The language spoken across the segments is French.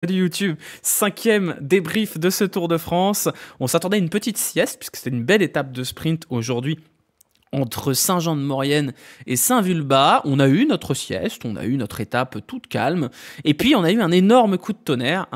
de YouTube, 5e débrief de ce Tour de France. On s'attendait à une petite sieste puisque c'était une belle étape de sprint aujourd'hui entre Saint-Jean-de-Maurienne et Saint-Vulbas. On a eu notre sieste, on a eu notre étape toute calme. Et puis, on a eu un énorme coup de tonnerre,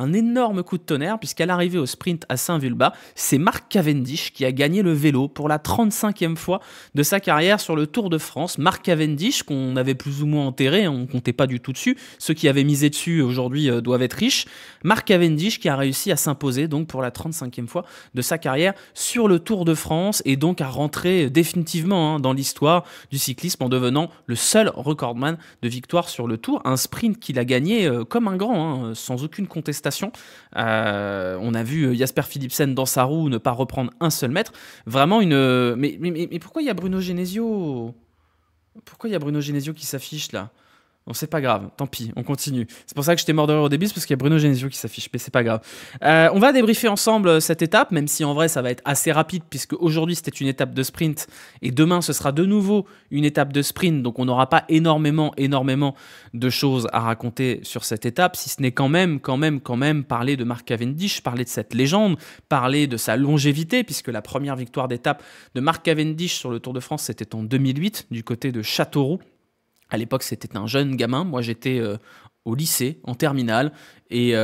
puisqu'à l'arrivée au sprint à Saint-Vulbas, c'est Mark Cavendish qui a gagné le vélo pour la 35e fois de sa carrière sur le Tour de France. Mark Cavendish, qu'on avait plus ou moins enterré, on ne comptait pas du tout dessus. Ceux qui avaient misé dessus aujourd'hui doivent être riches. Mark Cavendish qui a réussi à s'imposer donc pour la 35e fois de sa carrière sur le Tour de France et donc à rentrer définitivement dans l'histoire du cyclisme en devenant le seul recordman de victoire sur le Tour. Un sprint qu'il a gagné comme un grand, sans aucune contestation. On a vu Jasper Philipsen dans sa roue ne pas reprendre un seul mètre. Vraiment une... Mais pourquoi il y a Bruno Genesio? Pourquoi il y a Bruno Genesio qui s'affiche là? Bon, c'est pas grave, tant pis, on continue. C'est pour ça que j'étais mort de rire au début, c'est parce qu'il y a Bruno Genesio qui s'affiche, mais c'est pas grave. On va débriefer ensemble cette étape, même si en vrai ça va être assez rapide, puisque aujourd'hui c'était une étape de sprint, et demain ce sera de nouveau une étape de sprint, donc on n'aura pas énormément de choses à raconter sur cette étape, si ce n'est quand même parler de Mark Cavendish, parler de cette légende, parler de sa longévité, puisque la première victoire d'étape de Mark Cavendish sur le Tour de France, c'était en 2008, du côté de Châteauroux. À l'époque, c'était un jeune gamin. Moi, j'étais au lycée, en terminale. Et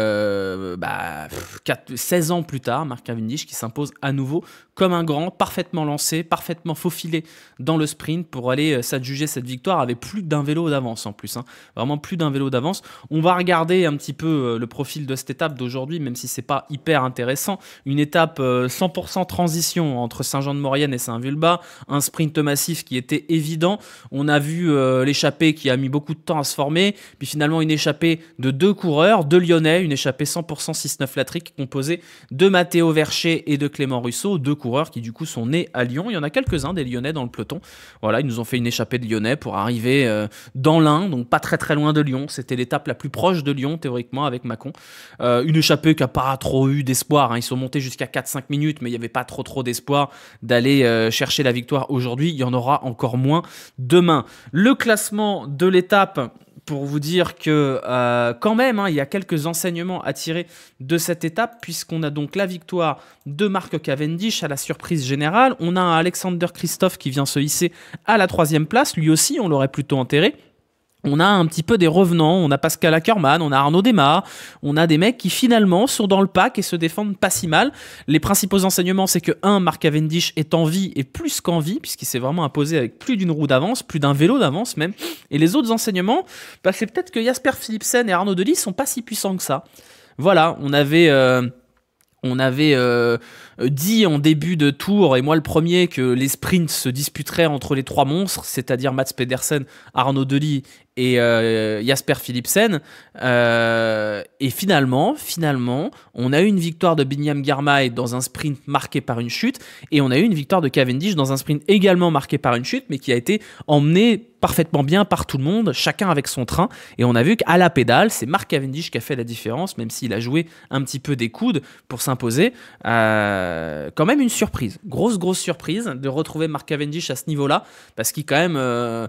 16 ans plus tard, Mark Cavendish qui s'impose à nouveau comme un grand, parfaitement lancé, parfaitement faufilé dans le sprint pour aller s'adjuger cette victoire avec plus d'un vélo d'avance en plus. Vraiment plus d'un vélo d'avance. On va regarder un petit peu le profil de cette étape d'aujourd'hui, même si c'est pas hyper intéressant. Une étape 100% transition entre Saint-Jean-de-Maurienne et Saint-Vulbas. Un sprint massif qui était évident. On a vu l'échappée qui a mis beaucoup de temps à se former. Puis finalement une échappée de 2 coureurs, 2 Lyonnais, une échappée 100% 6-9 Latrique composée de Matteo Vercher et de Clément Russo, 2 coureurs qui du coup sont nés à Lyon. Il y en a quelques-uns des Lyonnais dans le peloton. Voilà, ils nous ont fait une échappée de Lyonnais pour arriver dans l'Ain, donc pas très loin de Lyon. C'était l'étape la plus proche de Lyon théoriquement avec Mâcon. Une échappée qui n'a pas trop eu d'espoir. Ils sont montés jusqu'à 4-5 minutes, mais il n'y avait pas trop d'espoir d'aller chercher la victoire aujourd'hui. Il y en aura encore moins demain. Le classement de l'étape, pour vous dire que quand même, il y a quelques enseignements à tirer de cette étape, puisqu'on a donc la victoire de Mark Cavendish à la surprise générale. On a un Alexander Kristoff qui vient se hisser à la 3e place. Lui aussi, on l'aurait plutôt enterré. On a un petit peu des revenants, on a Pascal Ackermann, on a Arnaud Démare, on a des mecs qui finalement sont dans le pack et se défendent pas si mal. Les principaux enseignements, c'est que Mark Cavendish est en vie et plus qu'en vie, puisqu'il s'est vraiment imposé avec plus d'une roue d'avance, plus d'un vélo d'avance même. Et les autres enseignements, c'est peut-être que Jasper Philipsen et Arnaud Delis sont pas si puissants que ça. Voilà, on avait dit en début de tour, et moi le premier, que les sprints se disputeraient entre les 3 monstres, c'est-à-dire Mats Pedersen, Arnaud Delis et Jasper Philipsen. Et finalement, on a eu une victoire de Binyam Girmay dans un sprint marqué par une chute, et on a eu une victoire de Cavendish dans un sprint également marqué par une chute, mais qui a été emmené parfaitement bien par tout le monde, chacun avec son train. Et on a vu qu'à la pédale, c'est Mark Cavendish qui a fait la différence, même s'il a joué un petit peu des coudes pour s'imposer. Quand même une surprise, grosse surprise de retrouver Mark Cavendish à ce niveau-là, parce qu'il quand même...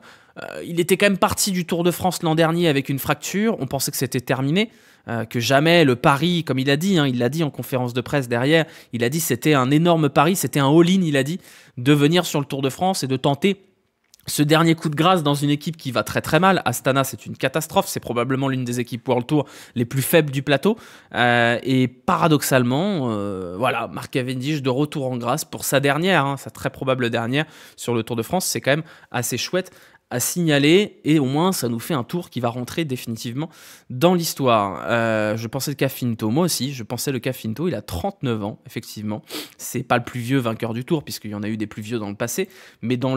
il était quand même parti du Tour de France l'an dernier avec une fracture. On pensait que c'était terminé, que jamais le pari, comme il l'a dit en conférence de presse derrière, il a dit c'était un énorme pari, c'était un all-in, il a dit, de venir sur le Tour de France et de tenter ce dernier coup de grâce dans une équipe qui va très mal. Astana, c'est une catastrophe, c'est probablement l'une des équipes World Tour les plus faibles du plateau. Et paradoxalement, voilà, Mark Cavendish de retour en grâce pour sa dernière, sa très probable dernière sur le Tour de France. C'est quand même assez chouette à signaler, et au moins ça nous fait un tour qui va rentrer définitivement dans l'histoire. Je pensais le Cafinto, moi aussi, je pensais le Cafinto, il a 39 ans, effectivement. C'est pas le plus vieux vainqueur du Tour, puisqu'il y en a eu des plus vieux dans le passé, mais dans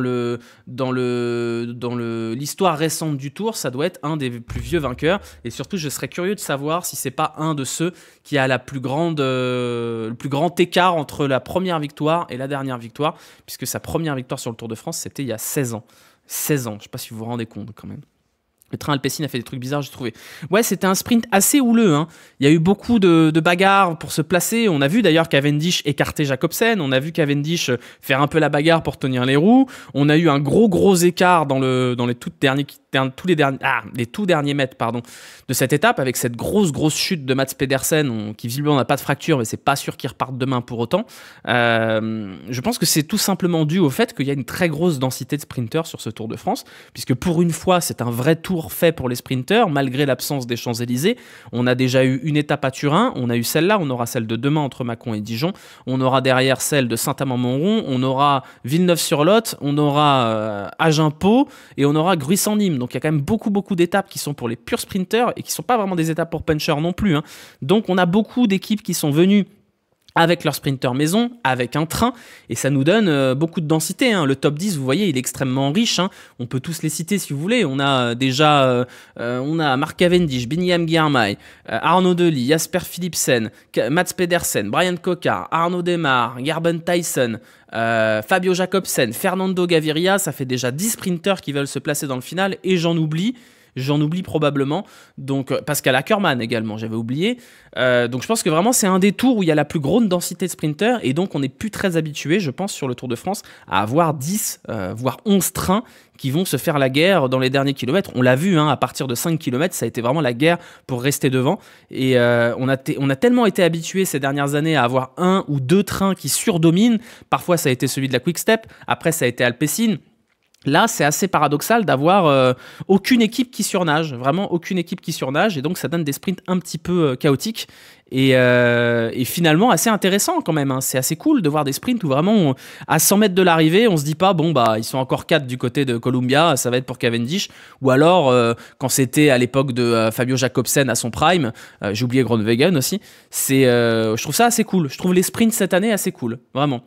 l'histoire récente du Tour, ça doit être un des plus vieux vainqueurs, et surtout je serais curieux de savoir si c'est pas un de ceux qui a le plus grand écart entre la première victoire et la dernière victoire, puisque sa première victoire sur le Tour de France, c'était il y a 16 ans. 16 ans, je ne sais pas si vous vous rendez compte quand même. Le train Alpecin a fait des trucs bizarres, j'ai trouvé. Ouais, c'était un sprint assez houleux. Il y a eu beaucoup de bagarres pour se placer. On a vu d'ailleurs Cavendish écarter Jacobsen. On a vu Cavendish faire un peu la bagarre pour tenir les roues. On a eu un gros écart dans les toutes les tout derniers mètres de cette étape, avec cette grosse chute de Mats Pedersen, qui visiblement n'a pas de fracture, mais c'est pas sûr qu'il reparte demain pour autant. Je pense que c'est tout simplement dû au fait qu'il y a une très grosse densité de sprinteurs sur ce Tour de France, puisque pour une fois, c'est un vrai tour fait pour les sprinteurs, malgré l'absence des Champs-Élysées. On a déjà eu une étape à Turin, on a eu celle-là, on aura celle de demain entre Mâcon et Dijon, on aura derrière celle de Saint-Amand-Montrond, on aura Villeneuve-sur-Lot, on aura Agen-Pau et on aura Gruy-en-Nîmes. Donc il y a quand même beaucoup d'étapes qui sont pour les purs sprinteurs et qui ne sont pas vraiment des étapes pour punchers non plus. Donc on a beaucoup d'équipes qui sont venues avec leur sprinter maison, avec un train, et ça nous donne beaucoup de densité. Le top 10, vous voyez, il est extrêmement riche. On peut tous les citer si vous voulez. On a déjà on a Mark Cavendish, Biniam Girmay, Arnaud Delis, Jasper Philipsen, Mats Pedersen, Brian Cocard, Arnaud Démare, Gerben Tyson, Fabio Jacobsen, Fernando Gaviria. Ça fait déjà 10 sprinters qui veulent se placer dans le final, et j'en oublie probablement, donc Pascal Ackermann également, j'avais oublié. Donc je pense que vraiment c'est un des tours où il y a la plus grande densité de sprinters, et donc on n'est plus très habitué, je pense, sur le Tour de France, à avoir 10, voire 11 trains qui vont se faire la guerre dans les derniers kilomètres. On l'a vu, à partir de 5 km, ça a été vraiment la guerre pour rester devant, et on a tellement été habitué ces dernières années à avoir 1 ou 2 trains qui surdominent. Parfois ça a été celui de la Quick Step, après ça a été Alpecin. Là, c'est assez paradoxal d'avoir aucune équipe qui surnage, vraiment aucune équipe qui surnage, et donc ça donne des sprints un petit peu chaotiques, et finalement assez intéressant quand même. C'est assez cool de voir des sprints où vraiment à 100 mètres de l'arrivée, on se dit pas ils sont encore 4 du côté de Columbia, ça va être pour Cavendish, ou alors quand c'était à l'époque de Fabio Jacobsen à son prime, j'ai oublié Groenewegen aussi, je trouve ça assez cool. Je trouve les sprints cette année assez cool, vraiment.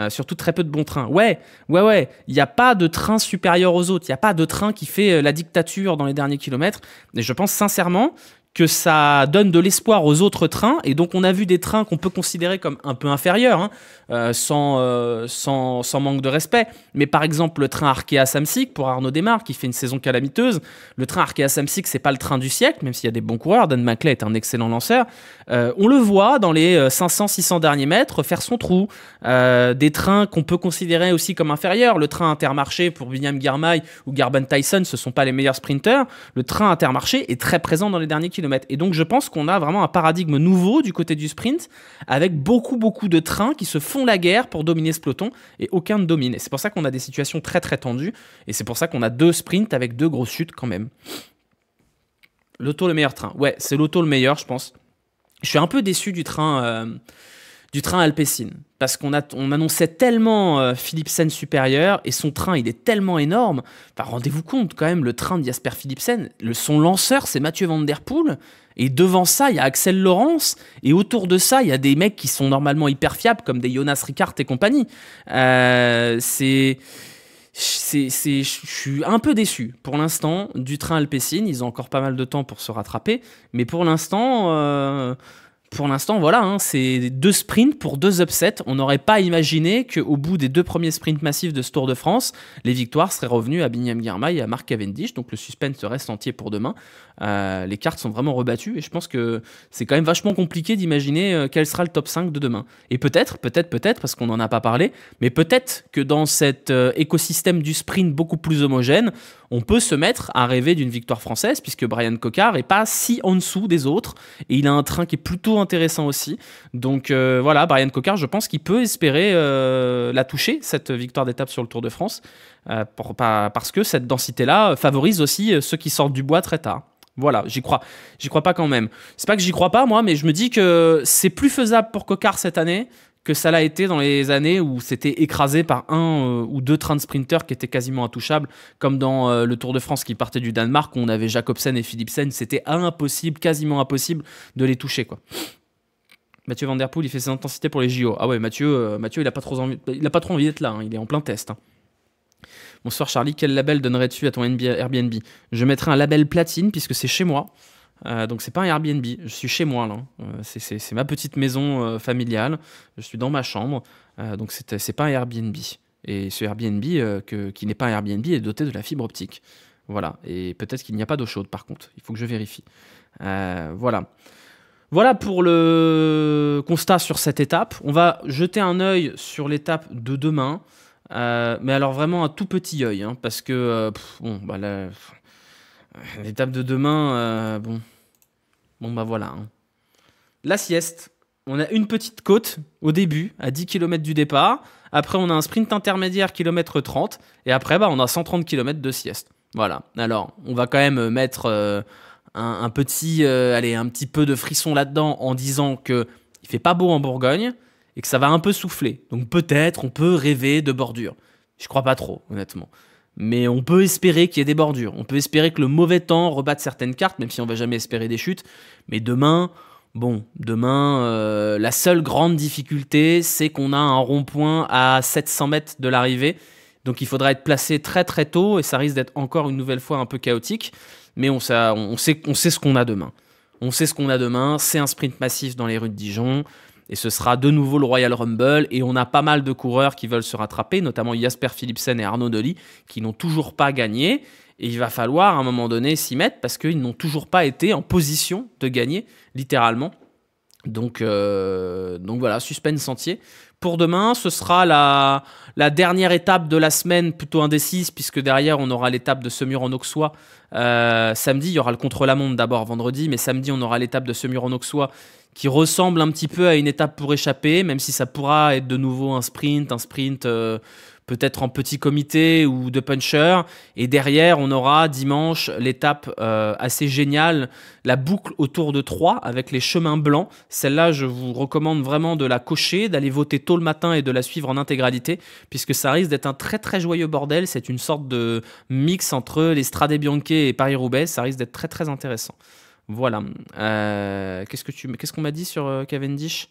Surtout très peu de bons trains. Ouais, il n'y a pas de train supérieur aux autres, il n'y a pas de train qui fait la dictature dans les derniers kilomètres, et je pense sincèrement que ça donne de l'espoir aux autres trains, et donc on a vu des trains qu'on peut considérer comme un peu inférieurs, sans manque de respect, mais par exemple le train Arkea Samsic pour Arnaud Démare qui fait une saison calamiteuse. Le train Arkea Samsic, c'est pas le train du siècle, même s'il y a des bons coureurs. Dan Maclay est un excellent lanceur. On le voit dans les 500-600 derniers mètres faire son trou. Des trains qu'on peut considérer aussi comme inférieurs. Le train Intermarché pour Biniam Girmay ou Gerben Tyson, ce sont pas les meilleurs sprinteurs. Le train Intermarché est très présent dans les derniers kilomètres, et donc je pense qu'on a vraiment un paradigme nouveau du côté du sprint, avec beaucoup de trains qui se font la guerre pour dominer ce peloton, et aucun ne domine. Et c'est pour ça qu'on a des situations très tendues, et c'est pour ça qu'on a 2 sprints avec 2 grosses chutes quand même. L'auto le meilleur train. Ouais, c'est l'auto le meilleur, je pense. Je suis un peu déçu du train Alpecin, parce qu'on annonçait tellement Philipsen supérieur, et son train il est tellement énorme. Enfin, rendez-vous compte quand même, le train de Jasper Philipsen, son lanceur c'est Mathieu Van Der Poel, et devant ça il y a Axel Laurence, et autour de ça il y a des mecs qui sont normalement hyper fiables comme des Jonas Ricard et compagnie. Je suis un peu déçu pour l'instant du train Alpecin. Ils ont encore pas mal de temps pour se rattraper, mais pour l'instant voilà, c'est 2 sprints pour 2 upsets. On n'aurait pas imaginé qu'au bout des 2 premiers sprints massifs de ce Tour de France, les victoires seraient revenues à Biniam Girmay et à Mark Cavendish. Donc le suspense reste entier pour demain. Les cartes sont vraiment rebattues, et je pense que c'est quand même vachement compliqué d'imaginer quel sera le top 5 de demain. Et peut-être, parce qu'on n'en a pas parlé, mais peut-être que dans cet écosystème du sprint beaucoup plus homogène, on peut se mettre à rêver d'une victoire française, puisque Brian Cocard est pas si en dessous des autres, et il a un train qui est plutôt intéressant aussi. Donc voilà, Brian Cocard, je pense qu'il peut espérer la toucher, cette victoire d'étape sur le Tour de France, parce que cette densité-là favorise aussi ceux qui sortent du bois très tard. Voilà, j'y crois pas quand même. C'est pas que j'y crois pas moi, mais je me dis que c'est plus faisable pour Cocard cette année que ça l'a été dans les années où c'était écrasé par 1 ou 2 trains de sprinters qui étaient quasiment intouchables, comme dans le Tour de France qui partait du Danemark, où on avait Jacobsen et Philipsen. C'était impossible, quasiment impossible de les toucher, quoi. Mathieu Van Der Poel, il fait ses intensités pour les JO. Ah ouais, Mathieu il a pas trop envie d'être là, il est en plein test. Bonsoir Charlie, quel label donnerais-tu à ton Airbnb? Je mettrais un label platine, puisque c'est chez moi. Donc c'est pas un Airbnb, je suis chez moi là. C'est ma petite maison familiale, je suis dans ma chambre, donc c'est pas un Airbnb. Et ce Airbnb qui n'est pas un Airbnb est doté de la fibre optique. Voilà, et peut-être qu'il n'y a pas d'eau chaude par contre, il faut que je vérifie. Voilà pour le constat sur cette étape. On va jeter un œil sur l'étape de demain, mais alors vraiment un tout petit œil, parce que L'étape de demain, bon. Bon, bah voilà. Hein. La sieste. On a une petite côte au début, à 10 km du départ. Après, on a un sprint intermédiaire, kilomètre 30. Et après, bah, on a 130 km de sieste. Voilà. Alors, on va quand même mettre un petit peu de frisson là-dedans en disant que il fait pas beau en Bourgogne et que ça va un peu souffler. Donc peut-être on peut rêver de bordures. Je crois pas trop, honnêtement. Mais on peut espérer qu'il y ait des bordures. On peut espérer que le mauvais temps rebatte certaines cartes, même si on va jamais espérer des chutes. Mais demain, la seule grande difficulté, c'est qu'on a un rond-point à 700 mètres de l'arrivée. Donc il faudra être placé très très tôt et ça risque d'être encore une nouvelle fois un peu chaotique. Mais on sait ce qu'on a demain. On sait ce qu'on a demain. C'est un sprint massif dans les rues de Dijon. Et ce sera de nouveau le Royal Rumble. Et on a pas mal de coureurs qui veulent se rattraper, notamment Jasper Philipsen et Arnaud Delis, qui n'ont toujours pas gagné. Et il va falloir à un moment donné s'y mettre parce qu'ils n'ont toujours pas été en position de gagner, littéralement. Donc voilà, suspense entier. Pour demain, ce sera la dernière étape de la semaine, plutôt indécise, puisque derrière, on aura l'étape de Semur en Auxois. Samedi, il y aura le contre-la-montre d'abord vendredi, mais samedi, on aura l'étape de Semur en Auxois qui ressemble un petit peu à une étape pour échapper, même si ça pourra être de nouveau un sprint peut-être en petit comité ou de puncher. Et derrière, on aura dimanche l'étape assez géniale, la boucle autour de Troyes avec les chemins blancs. Celle-là, je vous recommande vraiment de la cocher, d'aller voter tôt le matin et de la suivre en intégralité, puisque ça risque d'être un très très joyeux bordel. C'est une sorte de mix entre les Strade Bianche et Paris-Roubaix. Ça risque d'être très très intéressant. Voilà. Qu'est-ce qu'on m'a dit sur Cavendish ?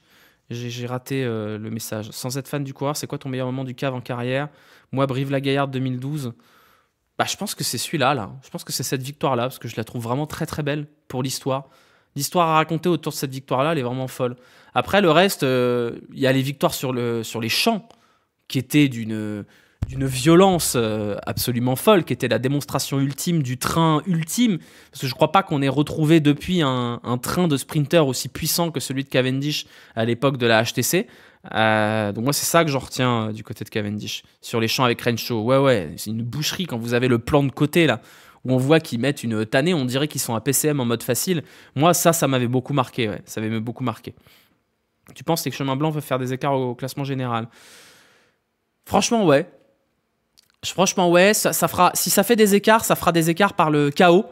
J'ai raté le message. Sans être fan du coureur, c'est quoi ton meilleur moment du cave en carrière ? Moi, Brive-la-Gaillarde 2012. Bah, je pense que c'est celui-là, là. Je pense que c'est cette victoire-là, parce que je la trouve vraiment très très belle pour l'histoire. L'histoire à raconter autour de cette victoire-là, elle est vraiment folle. Après, le reste, il y a les victoires sur les champs, qui étaient d'une violence absolument folle, qui était la démonstration ultime du train ultime, parce que je ne crois pas qu'on ait retrouvé depuis un train de sprinter aussi puissant que celui de Cavendish à l'époque de la HTC. Donc moi c'est ça que j'en retiens du côté de Cavendish, sur les champs avec Renshaw. Ouais, c'est une boucherie quand vous avez le plan de côté là, où on voit qu'ils mettent une tannée, on dirait qu'ils sont à PCM en mode facile. Moi ça m'avait beaucoup marqué, ouais. Ça m'avait beaucoup marqué. Tu penses que les chemins blancs peuvent faire des écarts au classement général ? Franchement ouais, ça fera, si ça fait des écarts, ça fera des écarts par le chaos.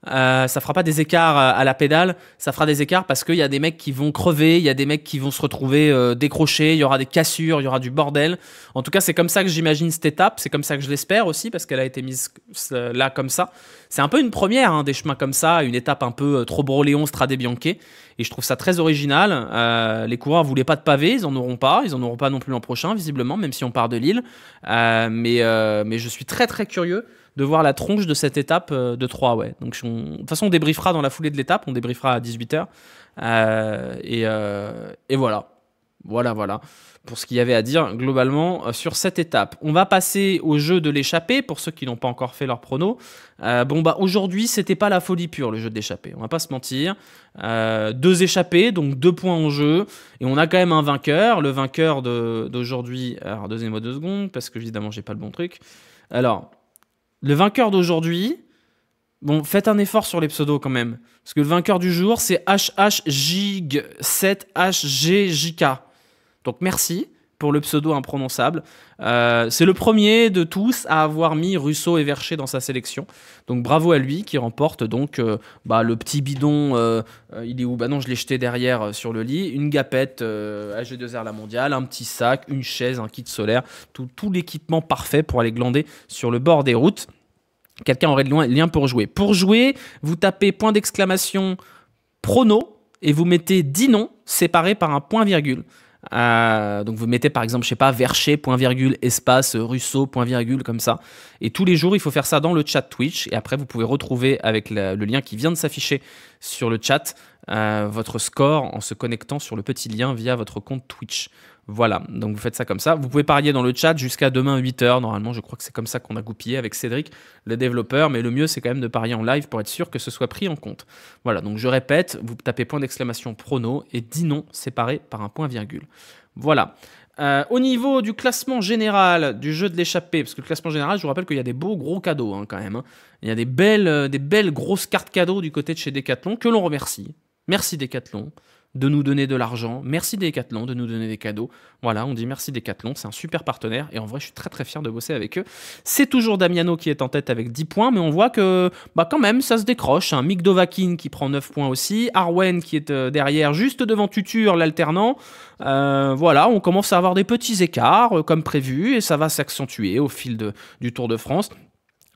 Ça fera pas des écarts à la pédale, ça fera des écarts parce qu'il y a des mecs qui vont crever, il y a des mecs qui vont se retrouver décrochés, il y aura des cassures, il y aura du bordel. En tout cas, c'est comme ça que j'imagine cette étape, c'est comme ça que je l'espère aussi parce qu'elle a été mise là comme ça. C'est un peu une première, hein, des chemins comme ça, une étape un peu trop Broléon, Strade Bianche, et je trouve ça très original. Les coureurs voulaient pas de pavés, ils en auront pas non plus l'an prochain visiblement, même si on part de Lille. Mais je suis très très curieux de voir la tronche de cette étape de Troyes. Ouais. Donc, de toute façon, on débriefera dans la foulée de l'étape. On débriefera à 18h. Et voilà. Voilà. Pour ce qu'il y avait à dire globalement sur cette étape. On va passer au jeu de l'échappée pour ceux qui n'ont pas encore fait leur prono. Aujourd'hui, c'était pas la folie pure le jeu de l'échappée. On va pas se mentir. 2 échappées, donc 2 points en jeu. Et on a quand même un vainqueur. Le vainqueur d'aujourd'hui. Alors, donnez-moi 2 secondes parce que évidemment, j'ai pas le bon truc. Alors. Le vainqueur d'aujourd'hui, bon, faites un effort sur les pseudos quand même. Parce que le vainqueur du jour, c'est HHJIG7HGJK. Donc merci pour le pseudo imprononçable. C'est le premier de tous à avoir mis Russo et Vercher dans sa sélection. Donc bravo à lui qui remporte donc le petit bidon. Il est où ? Bah non, je l'ai jeté derrière sur le lit. Une gapette AG2R La Mondiale, un petit sac, une chaise, un kit solaire. Tout l'équipement parfait pour aller glander sur le bord des routes. Quelqu'un aurait le lien pour jouer. Pour jouer, vous tapez point d'exclamation prono et vous mettez 10 noms séparés par un point virgule. Donc vous mettez par exemple, je sais pas, Vercher, point virgule, espace, Russo, point virgule, comme ça. Et tous les jours, il faut faire ça dans le chat Twitch. Et après, vous pouvez retrouver avec le lien qui vient de s'afficher sur le chat votre score en se connectant sur le petit lien via votre compte Twitch. Voilà, donc vous faites ça comme ça. Vous pouvez parier dans le chat jusqu'à demain 8h. Normalement, je crois que c'est comme ça qu'on a goupillé avec Cédric, le développeur. Mais le mieux, c'est quand même de parier en live pour être sûr que ce soit pris en compte. Voilà, donc je répète, vous tapez point d'exclamation prono et 10 noms séparés par un point virgule. Voilà. Au niveau du classement général du jeu de l'échappée, parce que le classement général, je vous rappelle qu'il y a des beaux gros cadeaux hein, quand même. Hein. Il y a des belles grosses cartes cadeaux du côté de chez Decathlon que l'on remercie. Merci Decathlon de nous donner de l'argent. Merci Decathlon de nous donner des cadeaux. Voilà, on dit merci Decathlon, c'est un super partenaire et en vrai, je suis très très fier de bosser avec eux. C'est toujours Damiano qui est en tête avec 10 points, mais on voit que quand même, ça se décroche. Hein. Mick Dovahkiin qui prend 9 points aussi, Arwen qui est derrière, juste devant Tutur, l'alternant. Voilà, on commence à avoir des petits écarts comme prévu et ça va s'accentuer au fil du Tour de France.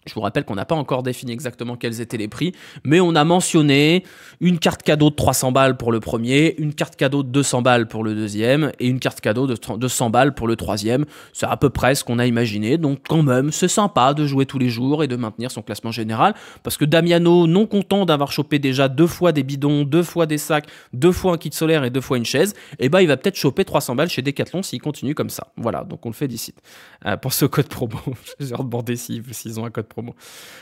Je vous rappelle qu'on n'a pas encore défini exactement quels étaient les prix, mais on a mentionné une carte cadeau de 300 balles pour le premier, une carte cadeau de 200 balles pour le deuxième et une carte cadeau de 100 balles pour le troisième. C'est à peu près ce qu'on a imaginé, donc quand même, c'est sympa de jouer tous les jours et de maintenir son classement général, parce que Damiano, non content d'avoir chopé déjà 2 fois des bidons, 2 fois des sacs, 2 fois un kit solaire et 2 fois une chaise, et il va peut-être choper 300 balles chez Decathlon s'il continue comme ça. Voilà, donc on le félicite. Pensez au code promo, je vais redemander s'ils ont un code promo.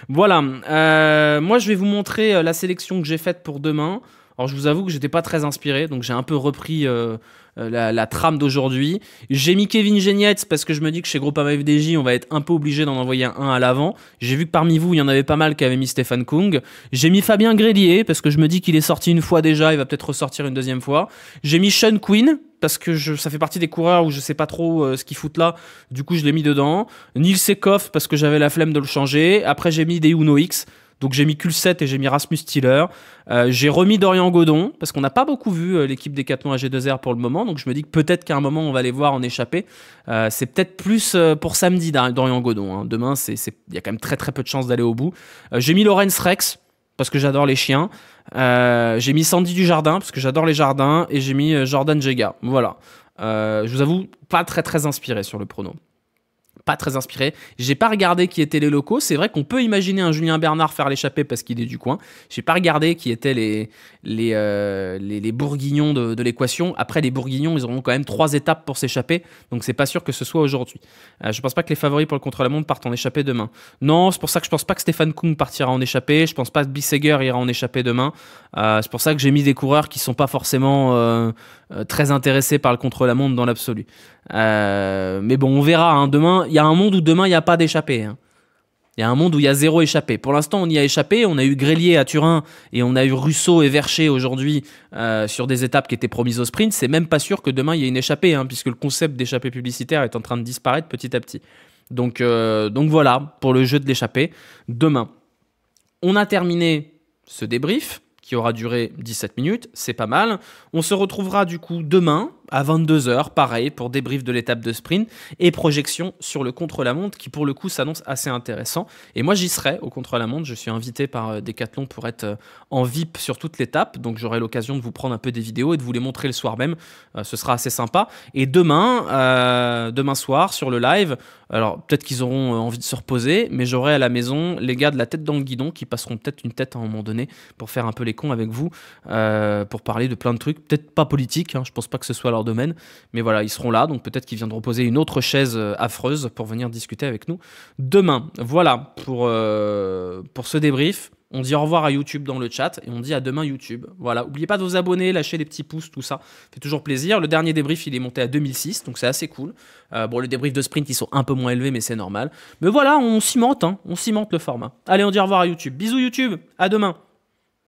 Voilà, moi je vais vous montrer la sélection que j'ai faite pour demain. Alors je vous avoue que j'étais pas très inspiré, donc j'ai un peu repris la trame d'aujourd'hui. J'ai mis Kevin Genietz parce que je me dis que chez Groupama FDJ, on va être un peu obligé d'en envoyer un à l'avant. J'ai vu que parmi vous, il y en avait pas mal qui avaient mis Stéphane Kung. J'ai mis Fabien Grélier parce que je me dis qu'il est sorti une fois déjà, il va peut-être ressortir une deuxième fois. J'ai mis Sean Quinn parce que ça fait partie des coureurs où je sais pas trop ce qu'ils foutent là, du coup je l'ai mis dedans. Nils Sekov parce que j'avais la flemme de le changer. Après j'ai mis des Uno X. Donc j'ai mis Kulset et j'ai mis Rasmus Tiller. J'ai remis Dorian Godon, parce qu'on n'a pas beaucoup vu l'équipe Decathlon AG2R pour le moment, donc je me dis que peut-être qu'à un moment on va les voir en échappée. C'est peut-être plus pour samedi Dorian Godon. Hein. Demain, il y a quand même très très peu de chances d'aller au bout. J'ai mis Lorenz Rex, parce que j'adore les chiens. J'ai mis Sandy Dujardin, parce que j'adore les jardins. Et j'ai mis Jordan Jega. Voilà. Je vous avoue, pas très très inspiré sur le prono. Pas très inspiré. J'ai pas regardé qui étaient les locaux. C'est vrai qu'on peut imaginer un Julien Bernard faire l'échappée parce qu'il est du coin. J'ai pas regardé qui étaient les bourguignons de l'équation. Après, les bourguignons, ils auront quand même 3 étapes pour s'échapper. Donc, c'est pas sûr que ce soit aujourd'hui. Je pense pas que les favoris pour le contre-la-montre partent en échappée demain. Non, c'est pour ça que je pense pas que Stéphane Kung partira en échappée. Je pense pas que Bissegger ira en échappée demain. C'est pour ça que j'ai mis des coureurs qui sont pas forcément très intéressés par le contre-la-montre dans l'absolu. Mais bon, on verra. Hein. Demain, il y a un monde où demain, il n'y a pas d'échappée. Hein. Il y a un monde où il y a 0 échappée. Pour l'instant, on y a échappé. On a eu Grélier à Turin et on a eu Russo et Vercher aujourd'hui sur des étapes qui étaient promises au sprint. C'est même pas sûr que demain, il y ait une échappée, hein, puisque le concept d'échappée publicitaire est en train de disparaître petit à petit. Donc voilà, pour le jeu de l'échappée. Demain, on a terminé ce débrief qui aura duré 17 minutes. C'est pas mal. On se retrouvera du coup demain à 22 h, pareil, pour débrief de l'étape de sprint et projection sur le contre-la-montre qui, pour le coup, s'annonce assez intéressant. Et moi, j'y serai au contre-la-montre. Je suis invité par Decathlon pour être en VIP sur toute l'étape. Donc, j'aurai l'occasion de vous prendre un peu des vidéos et de vous les montrer le soir même. Ce sera assez sympa. Et demain soir, sur le live, alors peut-être qu'ils auront envie de se reposer, mais j'aurai à la maison les gars de la tête dans le guidon qui passeront peut-être une tête à un moment donné pour faire un peu les cons avec vous, pour parler de plein de trucs. Peut-être pas politique, hein, je pense pas que ce soit leur domaine, mais voilà, ils seront là, donc peut-être qu'ils viendront poser une autre chaise affreuse pour venir discuter avec nous demain. Voilà pour ce débrief. On dit au revoir à YouTube dans le chat et on dit à demain YouTube. Voilà, n'oubliez pas de vous abonner, lâcher les petits pouces, tout ça, fait toujours plaisir. Le dernier débrief, il est monté à 2006, donc c'est assez cool. Bon, les débriefs de sprint, ils sont un peu moins élevés, mais c'est normal. Mais voilà, on cimente le format. Allez, on dit au revoir à YouTube. Bisous YouTube, à demain.